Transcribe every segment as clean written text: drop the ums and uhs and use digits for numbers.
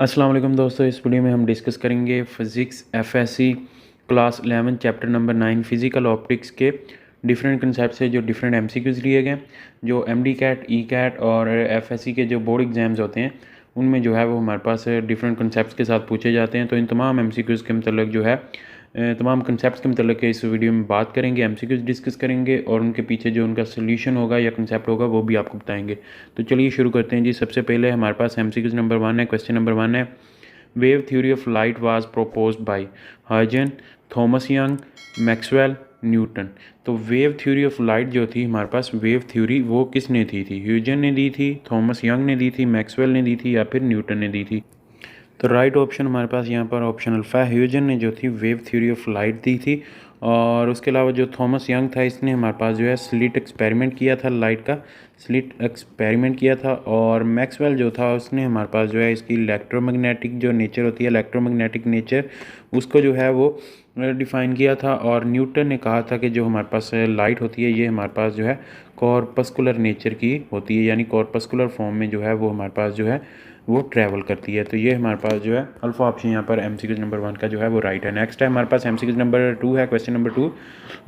अस्सलाम वालेकुम दोस्तों, इस वीडियो में हम डिस्कस करेंगे physics FSc class 11 chapter number 9 physical optics के डिफरेंट कंसेप्ट से जो डिफरेंट एमसीक्यूज़ लिए गए। जो एमडी कैट, ई कैट और एफएससी के जो बोर्ड एग्ज़ाम्स होते हैं उनमें जो है वो हमारे पास डिफरेंट कंसेप्ट्स के साथ पूछे जाते हैं। तो इन तमाम एमसीक्यूज़ के मतलब जो है तमाम कंसेप्ट्स के मतलब के इस वीडियो में बात करेंगे, एमसीक्यूज़ डिस्कस करेंगे और उनके पीछे जो उनका सोल्यूशन होगा या कंसेप्ट होगा वो भी आपको बताएंगे। तो चलिए शुरू करते हैं जी। सबसे पहले हमारे पास एमसीक्यूज़ नंबर 1 है। क्वेश्चन नंबर 1 है, wave theory of light was proposed by हर्जन, थॉमस यंग, मैक्सवेल, न्यूटन। तो वेव थ्योरी ऑफ लाइट जो थी हमारे पास, वेव थ्योरी वो किसने दी थी? ह्यूजन ने दी थी, थॉमस यंग ने दी थी, मैक्सवेल ने दी थी या फिर न्यूटन ने दी थी? तो राइट ऑप्शन हमारे पास यहाँ पर ऑप्शन अल्फा है। ह्यूजन ने जो थी वेव थ्योरी ऑफ लाइट दी थी। और उसके अलावा जो थॉमस यंग था इसने हमारे पास जो है स्लिट एक्सपेरिमेंट किया था, लाइट का स्लिट एक्सपेरिमेंट किया था। और मैक्सवेल जो था उसने हमारे पास जो है इसकी इलेक्ट्रोमैग्नेटिक जो नेचर होती है, इलेक्ट्रोमैग्नेटिक नेचर उसको जो है वो डिफ़ाइन किया था। और न्यूटन ने कहा था कि जो हमारे पास लाइट होती है ये हमारे पास जो है कॉर्पस्कुलर नेचर की होती है, यानी कॉर्पस्कुलर फॉर्म में जो है वो हमारे पास जो है वो ट्रैवल करती है। तो ये हमारे पास जो है अल्फा ऑप्शन यहाँ पर एमसीक्यू नंबर 1 का जो है वो राइट है। नेक्स्ट है हमारे पास एमसीक्यू नंबर 2 है। Question number 2,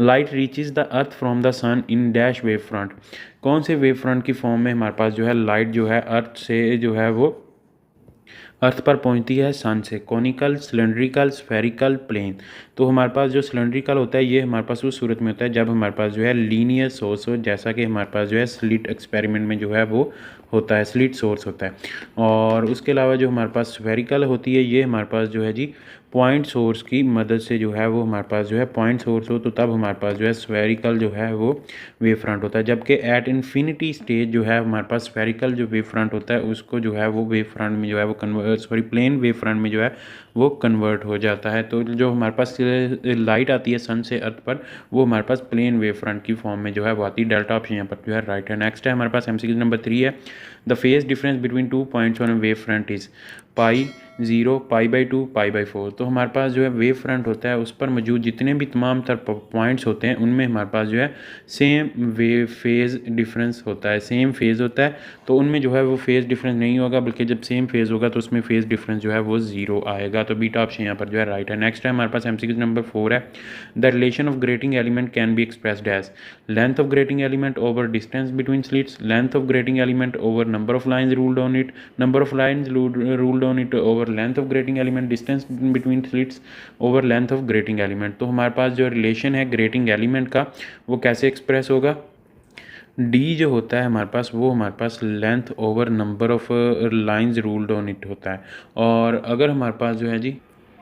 light reaches the earth from the sun in dash wave front. कौन से वेव फ्रंट की फॉर्म में हमारे पास जो है लाइट जो है अर्थ से जो है वो अर्थ पर पहुंचती है सन से? Conical, cylindrical, spherical, plane. तो हमारे पास जो सिलेंड्रिकल होता है ये हमारे पास उस सूरत में होता है जब हमारे पास जो है लीनियर सोर्स हो, जैसा कि हमारे पास जो है स्लिट एक्सपेरिमेंट में जो है वो होता है, स्लिट सोर्स होता है। और उसके अलावा जो हमारे पास स्फेरिकल होती है ये हमारे पास जो है जी पॉइंट सोर्स की मदद से जो है वो हमारे पास जो है पॉइंट सोर्स हो, तो तब हमारे पास जो है स्फेरिकल जो है वो वेव फ्रंट होता है। जबकि एट इन्फिनिटी स्टेज जो है हमारे पास स्फेरिकल जो वेव फ्रंट होता है उसको जो है वो वेव फ्रंट में जो है वो प्लेन वेव फ्रंट में जो है वो कन्वर्ट हो जाता है। तो जो हमारे पास लाइट आती है सन से अर्थ पर वो हमारे पास प्लेन वेव फ्रंट की फॉर्म में जो है वो आती है। डेल्टा ऑप्शन यहाँ पर जो है राइट है। नेक्स्ट है हमारे पास एमसीक्यू नंबर 3 है, the phase difference between 2 points on wave front is pi 0, पाई/2, पाई/4। तो हमारे पास जो है वेव फ्रंट होता है उस पर मौजूद जितने भी तमाम तर पॉइंट्स होते हैं उनमें हमारे पास जो है सेम वेव फेज़ डिफरेंस होता है, सेम फेज़ होता है। तो उनमें जो है वो फेज़ डिफरेंस नहीं होगा, बल्कि जब सेम फेज़ होगा तो उसमें फेज़ डिफरेंस जो है वो 0 आएगा। तो बीटा ऑप्शन यहाँ पर जो है राइट है। नेक्स्ट है हमारे पास एमसीक्यू नंबर 4 है, the relation of grating element can be expressed as length of grating element over distance between slits, length of grating element over number of lines ruled on it, number of lines ruled on it over length of grating element, distance between slits over length of grating element. तो हमारे पास जो relation है grating element का वो कैसे express होगा? D जो होता है हमारे पास वो हमारे पास length over number of lines ruled on it होता है। और अगर हमारे पास जो है जी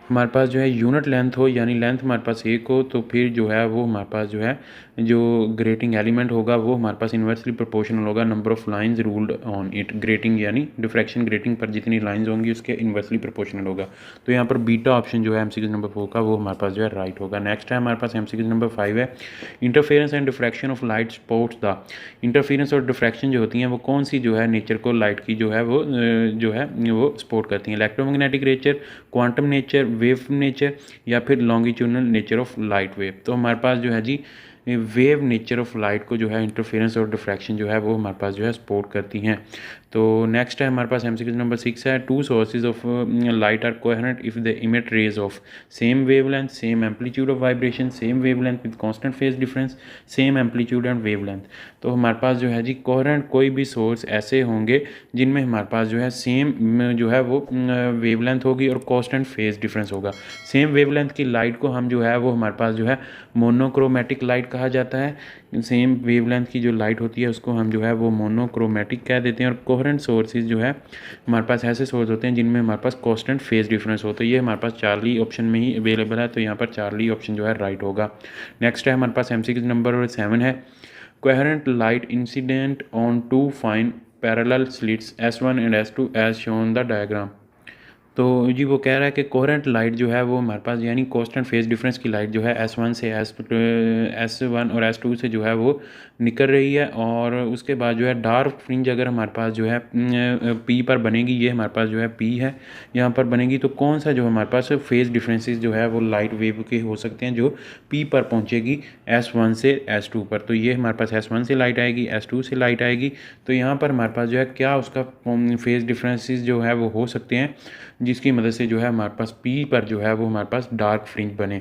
हमारे पास जो है यूनिट लेंथ हो, यानी लेंथ हमारे पास 1 हो, तो फिर जो है वो हमारे पास जो है जो ग्रेटिंग एलिमेंट होगा वो हमारे पास इन्वर्सली प्रोपोर्शनल होगा number of lines ruled on it. Grating यानी डिफ्रैक्शन ग्रेटिंग पर जितनी लाइंस होंगी उसके इन्वर्सली प्रोपोर्शनल होगा। तो यहाँ पर बीटा ऑप्शन जो है एमसीक्यू नंबर 4 का वो हमारे पास जो है राइट होगा। नेक्स्ट है हमारे पास एमसीक्यू नंबर 5 है, interference and diffraction of light sports the. Interference और डिफ्रैक्शन जो होती हैं वो कौन सी जो है नेचर को लाइट की जो है वो जो है वो सपोर्ट करती हैं? Electromagnetic nature, quantum nature, wave nature या फिर longitudinal nature of light wave. तो हमारे पास जो है जी वेव नेचर ऑफ लाइट को जो है इंटरफेरेंस और डिफ्रैक्शन जो है वो हमारे पास जो है सपोर्ट करती हैं। तो नेक्स्ट है हमारे पास एमसीक्यू नंबर 6 है, two sources of light are coherent if they emit rays of same wavelength, same amplitude of vibration, same wavelength with constant phase difference, same amplitude and wavelength. तो हमारे पास जो है जी कोहेरेंट कोई भी सोर्स ऐसे होंगे जिनमें हमारे पास जो है सेम जो है वो वेवलेंथ होगी और कांस्टेंट फेज डिफरेंस होगा। सेम वेवलेंथ की लाइट को हम जो है वो हमारे पास जो है मोनोक्रोमेटिक लाइट कहा जाता है। सेम वेवलेंथ की जो लाइट होती है उसको हम जो है वो मोनोक्रोमेटिक कह देते हैं। और कोहेरेंट सोर्सेज जो है हमारे पास ऐसे सोर्स होते हैं जिनमें हमारे पास कांस्टेंट फेज डिफरेंस होता है। ये हमारे पास चार्ली ऑप्शन में ही अवेलेबल है, तो यहाँ पर चार्ली ऑप्शन जो है राइट होगा। नेक्स्ट है हमारे पास एमसीक्यू नंबर 7 है, coherent light incident on two fine parallel slits S1 and S2 as shown the diagram। तो जी वो कह रहा है कि कोहेरेंट लाइट जो है वो हमारे पास यानी कांस्टेंट फेज डिफरेंस की लाइट जो है S1 से S1 और S2 से जो है वो निकल रही है, और उसके बाद जो है डार्क फ्रिंज अगर हमारे पास जो है P पर बनेगी, ये हमारे पास जो है P है यहाँ पर बनेगी, तो कौन सा जो हमारे पास फेज डिफरेंसेस जो है वो लाइट वेव के हो सकते हैं जो P पर पहुँचेगी S1 से S2 पर। तो ये हमारे पास S1 से लाइट आएगी, S2 से लाइट आएगी, तो यहाँ पर हमारे पास जो है क्या उसका फेज डिफरेंसेस जो है वो हो सकते हैं जिसकी मदद से जो है हमारे पास पी पर जो है वो हमारे पास डार्क फ्रिंज बने।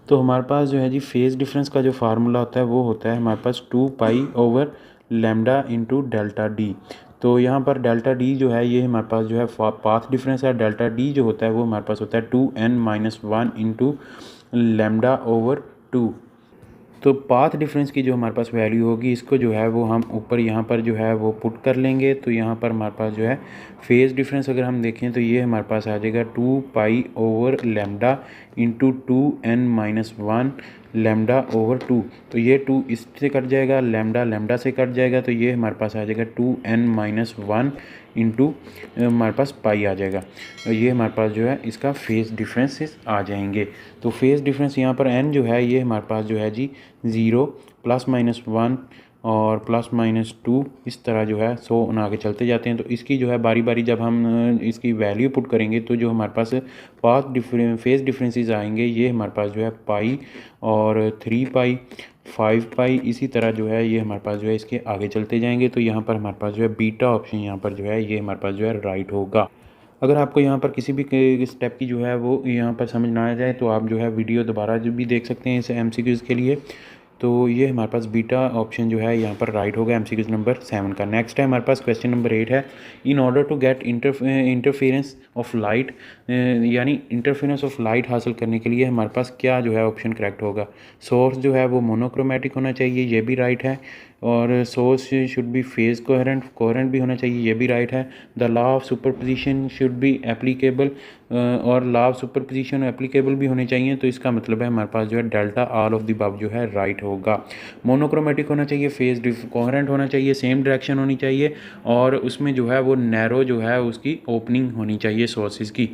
तो हमारे पास जो है जी फेज़ डिफरेंस का जो फार्मूला होता है वो होता है हमारे पास 2 पाई/लैम्डा इंटू डेल्टा डी। तो यहाँ पर डेल्टा डी जो है ये हमारे पास जो है पाथ डिफरेंस है। डेल्टा डी जो होता है वो हमारे पास होता है 2n-1 इंटू लैम्डा/2। तो पाथ डिफरेंस की जो हमारे पास वैल्यू होगी इसको जो है वो हम ऊपर यहाँ पर जो है वो पुट कर लेंगे। तो यहाँ पर हमारे पास जो है फेज़ डिफरेंस अगर हम देखें तो ये हमारे पास आ जाएगा 2 पाई/लैम्डा इंटू 2n-1 लैम्डा/2। तो ये 2 इससे कट जाएगा, लैम्डा लैम्डा से कट जाएगा, तो ये हमारे पास आ जाएगा 2n-1 इंटू हमारे पास पाई आ जाएगा। ये हमारे पास जो है इसका फेज़ डिफरेंसेस आ जाएंगे। तो फेज़ डिफरेंस यहाँ पर n जो है ये हमारे पास जो है जी 0 +-1 और +-2 इस तरह जो है 100 आगे चलते जाते हैं। तो इसकी जो है बारी बारी जब हम इसकी वैल्यू पुट करेंगे तो जो हमारे पास फेज़ डिफरेंसेस आएंगे ये हमारे पास जो है पाई और 3 पाई 5 पाई इसी तरह जो है ये हमारे पास जो है इसके आगे चलते जाएंगे। तो यहाँ पर हमारे पास जो है बीटा ऑप्शन यहाँ पर जो है ये हमारे पास जो है राइट होगा। अगर आपको यहाँ पर किसी भी स्टेप की जो है वो यहाँ पर समझ ना आ जाए तो आप जो है वीडियो दोबारा जो भी देख सकते हैं इस MCQs के लिए। तो ये हमारे पास बीटा ऑप्शन जो है यहाँ पर राइट होगा MCQs नंबर 7 का। नेक्स्ट है हमारे पास क्वेश्चन नंबर 8 है, in order to get interference of light, यानी इंटरफेरेंस ऑफ लाइट हासिल करने के लिए हमारे पास क्या जो है ऑप्शन करेक्ट होगा। सोर्स जो है वो मोनोक्रोमेटिक होना चाहिए, ये भी राइट है, और source should be phase coherent भी होना चाहिए, ये भी राइट है। The law of superposition should be applicable, और लॉ ऑफ सुपरपोजिशन एप्लीकेबल भी होने चाहिए। तो इसका मतलब है हमारे पास जो है delta all of the above जो है राइट होगा। मोनोक्रोमेटिक होना चाहिए, फेज कोहेरेंट होना चाहिए, सेम डायरेक्शन होनी चाहिए, और उसमें जो है वो नैरो जो है उसकी ओपनिंग होनी चाहिए सोर्सेज की।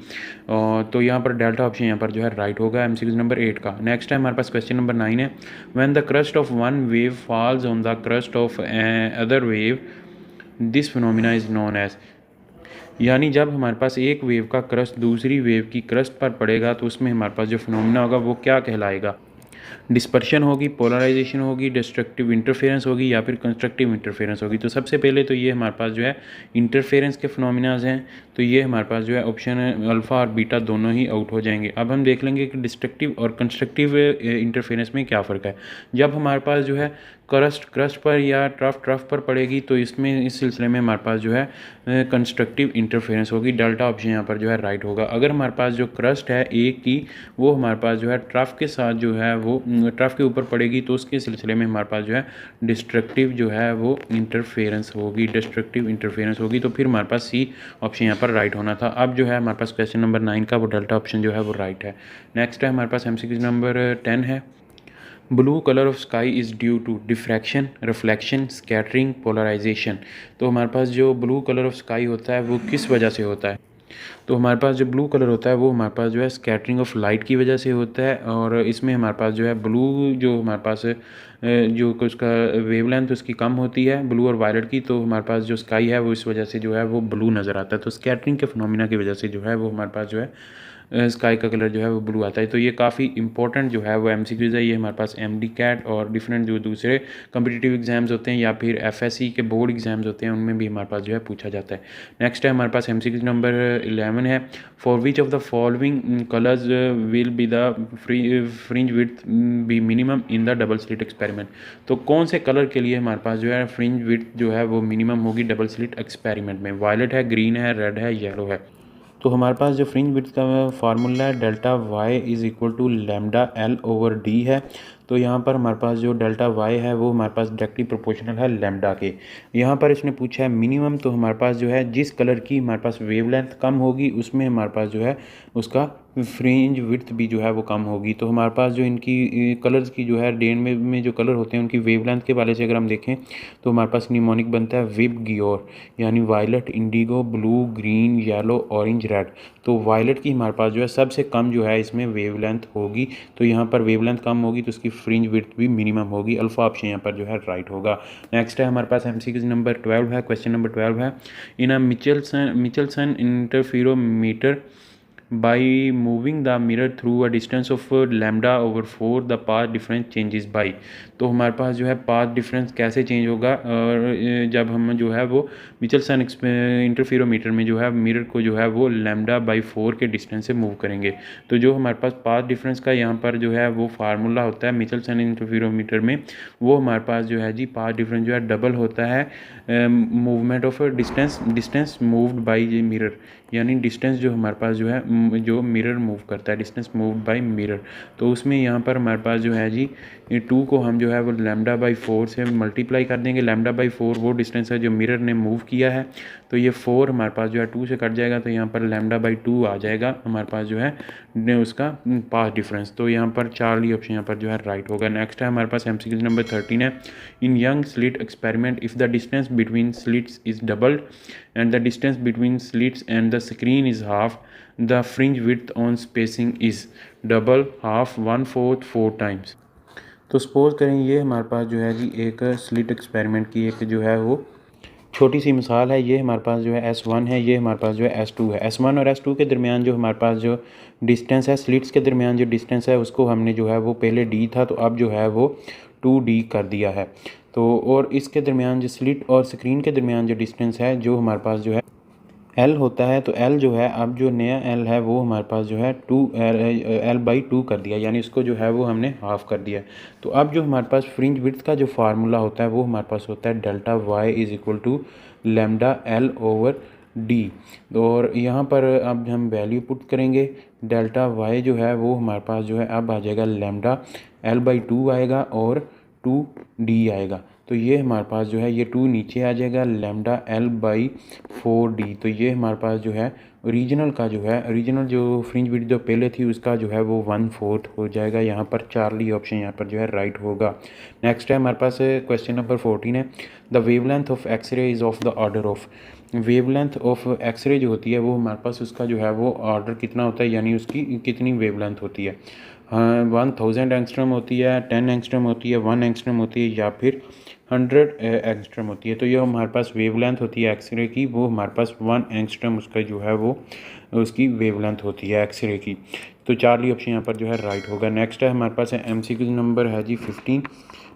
तो यहाँ पर डेल्टा ऑप्शन यहाँ पर जो है राइट होगा MCQ नंबर 8 का। नेक्स्ट है हमारे पास क्वेश्चन नंबर 9 है, when the crest of one wave falls on the crest of other wave this phenomena is known as, यानी जब हमारे पास एक वेव का क्रस्ट दूसरी वेव की क्रस्ट पर पड़ेगा तो उसमें हमारे पास जो फिनोमिना होगा वो क्या कहलाएगा। डिस्पर्शन होगी, पोलराइजेशन होगी, डिस्ट्रक्टिव इंटरफेरेंस होगी, या फिर कंस्ट्रक्टिव इंटरफेरेंस होगी। तो सबसे पहले तो ये हमारे पास जो है इंटरफेरेंस के फिनोमिनाज हैं, तो ये हमारे पास जो है ऑप्शन अल्फ़ा और बीटा दोनों ही आउट हो जाएंगे। अब हम देख लेंगे कि डिस्ट्रक्टिव और कंस्ट्रक्टिव इंटरफेरेंस में क्या फ़र्क है। जब हमारे पास जो है क्रस्ट पर या ट्रफ पर पड़ेगी तो इसमें इस सिलसिले में हमारे पास जो है कंस्ट्रक्टिव इंटरफेरेंस होगी। डेल्टा ऑप्शन यहाँ पर जो है राइट होगा। अगर हमारे पास जो क्रस्ट है एक की वो हमारे पास जो है ट्रफ के साथ जो है वो ट्रफ के ऊपर पड़ेगी तो उसके सिलसिले में हमारे पास जो है डिस्ट्रक्टिव जो है वो इंटरफेरेंस होगी, डिस्ट्रक्टिव इंटरफेरेंस होगी। तो फिर हमारे पास सी ऑप्शन यहाँ पर राइट होना था। अब जो है हमारे पास क्वेश्चन नंबर 9 का वो डेल्टा ऑप्शन जो है वो राइट है। नेक्स्ट है हमारे पास MCQ नंबर 10 है, blue colour of sky is due to diffraction, reflection, scattering, polarisation. तो हमारे पास जो ब्लू कलर ऑफ स्काई होता है वो किस वजह से होता है। तो हमारे पास जो ब्लू कलर होता है वो हमारे पास जो है स्कैटरिंग ऑफ लाइट की वजह से होता है, और इसमें हमारे पास जो है ब्लू जो हमारे पास जो उसका वेवलेंथ उसकी कम होती है ब्लू और वायलेट की, तो हमारे पास जो स्काई है वो इस वजह से जो है वो ब्लू नज़र आता है। तो स्कैटरिंग के फिनोमिना की वजह से जो है वो हमारे पास जो है स्काई का कलर जो है वो ब्लू आता है। तो ये काफ़ी इंपॉर्टेंट जो है वो MCQs है। ये हमारे पास MD-CAT और डिफरेंट जो दूसरे कम्पिटिटिव एग्जाम्स होते हैं या फिर FSC के बोर्ड एग्जाम्स होते हैं उनमें भी हमारे पास जो है पूछा जाता है। नेक्स्ट है हमारे पास MCQ नंबर 11 है, for which of the following colours will be the fringe width B minimum in the double slit experiment. तो कौन से कलर के लिए हमारे पास जो है फ्रिंज विड्थ जो है वो मिनिमम होगी डबल स्लिट एक्सपेरिमेंट में। वायलेट है, ग्रीन है, रेड है, येलो है। तो हमारे पास जो फ्रिंज विड्थ का फार्मूला है delta y is equal to lambda L/D है। तो यहाँ पर हमारे पास जो डेल्टा वाई है वो हमारे पास डायरेक्टली प्रोपोर्शनल है लैम्डा के। यहाँ पर इसने पूछा है मिनिमम, तो हमारे पास जो है जिस कलर की हमारे पास वेवलेंथ कम होगी उसमें हमारे पास जो है उसका फ्रिंज विड्थ भी जो है वो कम होगी। तो हमारे पास जो इनकी कलर्स की जो है डे में जो कलर होते हैं उनकी वेवलेंथ के वाले से अगर हम देखें तो हमारे पास निमोनिक बनता है विब गियोर, यानी violet, Indigo, blue, green, yellow, orange, red. तो वायलट की हमारे पास जो है सबसे कम जो है इसमें वेवलेंथ होगी। तो यहाँ पर वेवलेंथ कम होगी तो उसकी फ्रिंज विड्थ भी मिनिमम होगी। अल्फा ऑप्शन यहाँ पर जो है राइट होगा। नेक्स्ट है हमारे पास एमसीक्यू नंबर 12 है, क्वेश्चन नंबर 12 है, इन अ मिचेल्सन interferometer by moving the mirror through a distance of lambda over 4 the path difference changes by। तो हमारे पास जो है पाथ डिफरेंस कैसे चेंज होगा, और जब हम जो है वो मिचेल्सन इंटरफेरोमीटर में जो है मिरर को जो है वो लैम्डा बाई 4 के डिस्टेंस से मूव करेंगे। तो जो हमारे पास पाथ डिफरेंस का यहाँ पर जो है वो फार्मूला होता है मिचेल्सन इंटरफेरोमीटर में, वो हमारे पास जो है जी पाथ डिफरेंस जो है डबल होता है movement of distance moved by ये मिरर, यानी डिस्टेंस जो हमारे पास जो है जो मिरर मूव करता है, डिस्टेंस मूव्ड बाय मिरर। तो उसमें यहाँ पर हमारे पास जो है जी 2 को हम जो है वो लैम्डा बाई 4 से मल्टीप्लाई कर देंगे। लैम्डा बाई 4 वो डिस्टेंस है जो मिरर ने मूव किया है, तो ये 4 हमारे पास जो है 2 से कट जाएगा, तो यहाँ पर लैम्डा बाई 2 आ जाएगा हमारे पास जो है उसका पाथ डिफरेंस। तो यहाँ पर चार्ली ऑप्शन यहाँ पर जो है राइट होगा। नेक्स्ट है हमारे पास एमसीक्यू नंबर 13 है, in Young slit experiment if the distance between slits is doubled and the distance between slits and the screen is half, the fringe width on spacing is double, half, 1/4, 4 times। तो suppose करें ये हमारे पास जो है जी एक slit experiment की एक जो है वो छोटी सी मिसाल है। ये हमारे पास जो है S1 है, ये हमारे पास जो है S2 है। S1 और S2 के दरमियान जो हमारे पास जो डिस्टेंस है, स्लिट्स के दरमियान जो डिस्टेंस है उसको हमने जो है वो पहले D था तो अब जो है वो 2D कर दिया है। तो और इसके दरमियान जो स्लिट और स्क्रीन के दरमियान जो डिस्टेंस है जो हमारे पास जो है L होता है, तो L जो है अब जो नया L है वो हमारे पास जो है L बाई 2 कर दिया, यानी इसको जो है वो हमने हाफ कर दिया। तो अब जो हमारे पास फ्रिंज विड्थ का जो फार्मूला होता है वो हमारे पास होता है delta Y is equal to lambda L over D। और यहाँ पर अब हम वैल्यू पुट करेंगे, डेल्टा वाई जो है वो हमारे पास जो है अब आ जाएगा लैम्डा L बाई 2 आएगा और 2D आएगा। तो ये हमारे पास जो है ये 2 नीचे आ जाएगा, लैम्डा L बाई 4D। तो ये हमारे पास जो है ओरिजिनल का जो है ओरिजिनल जो फ्रिंज विड्थ जो पहले थी उसका जो है वो 1/4 हो जाएगा। यहाँ पर चार्ली ऑप्शन यहाँ पर जो है राइट होगा। नेक्स्ट है हमारे पास क्वेश्चन नंबर 14 है, the wavelength of X ray is of the order of. Wavelength of X ray जो होती है वो हमारे पास उसका जो है वो ऑर्डर कितना होता है, यानी उसकी कितनी वेवलेंथ होती है। 1000 एंगस्ट्रम होती है, 10 एंगस्ट्रम होती है, 1 एंगस्ट्रम होती है, या फिर 100 एंगस्ट्रम होती है। तो ये हमारे पास वेवलेंथ होती है एक्सरे की, वो हमारे पास 1 एंगस्ट्रम उसका जो है वो उसकी वेवलेंथ होती है एक्सरे की। तो चार्ली ऑप्शन यहाँ पर जो है राइट होगा। नेक्स्ट है हमारे पास एमसीक्यू नंबर है जी 15,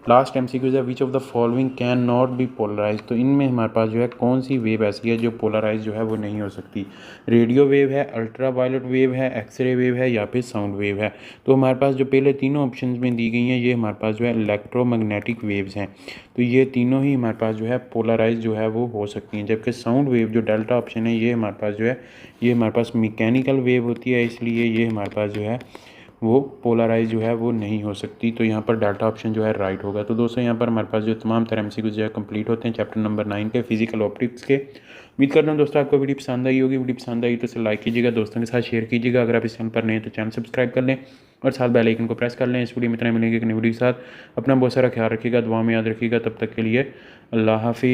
लास्ट एमसीक्यू है, which of the following can not be polarise. तो इनमें हमारे पास जो है कौन सी वेव ऐसी है जो पोलराइज जो है वो नहीं हो सकती। रेडियो वेव है, अल्ट्रा वायलेट वेव है, एक्सरे वेव है, या फिर साउंड वेव है। तो हमारे पास जो पहले तीनों ऑप्शन में दी गई हैं ये हमारे पास जो है इलेक्ट्रोमैग्नेटिक वेव्स हैं। तो ये तीनों ही हमारे पास जो है पोलराइज जो है वो हो सकती हैं। जबकि साउंड वेव जो डेल्टा ऑप्शन है ये हमारे पास जो है ये हमारे पास मैकेनिकल वेव होती है, इसलिए ये हमारे पास जो है वो पोलराइज जो है वो नहीं हो सकती। तो यहाँ पर डाटा ऑप्शन जो है राइट होगा। तो दोस्तों यहाँ पर हमारे पास जो तमाम तरह एमसीक्यूज जो है कंप्लीट होते हैं चैप्टर नंबर 9 के फिजिकल ऑप्टिक्स के। उम्मीद करता हूँ दोस्तों आपको वीडियो पसंद आई होगी। वीडियो पसंद आई तो इसे लाइक कीजिएगा, दोस्तों के साथ शेयर कीजिएगा। अगर आप इस चैनल पर नए हैं तो चैनल सब्सक्राइब कर लें और साथ बेल आइकन को प्रेस कर लें। इस वीडियो में इतना मिलेंगे कि नई वीडियो के साथ। अपना बहुत सारा ख्याल रखिएगा, दुआ में याद रखिएगा। तब तक के लिए अल्लाह हाफिज़।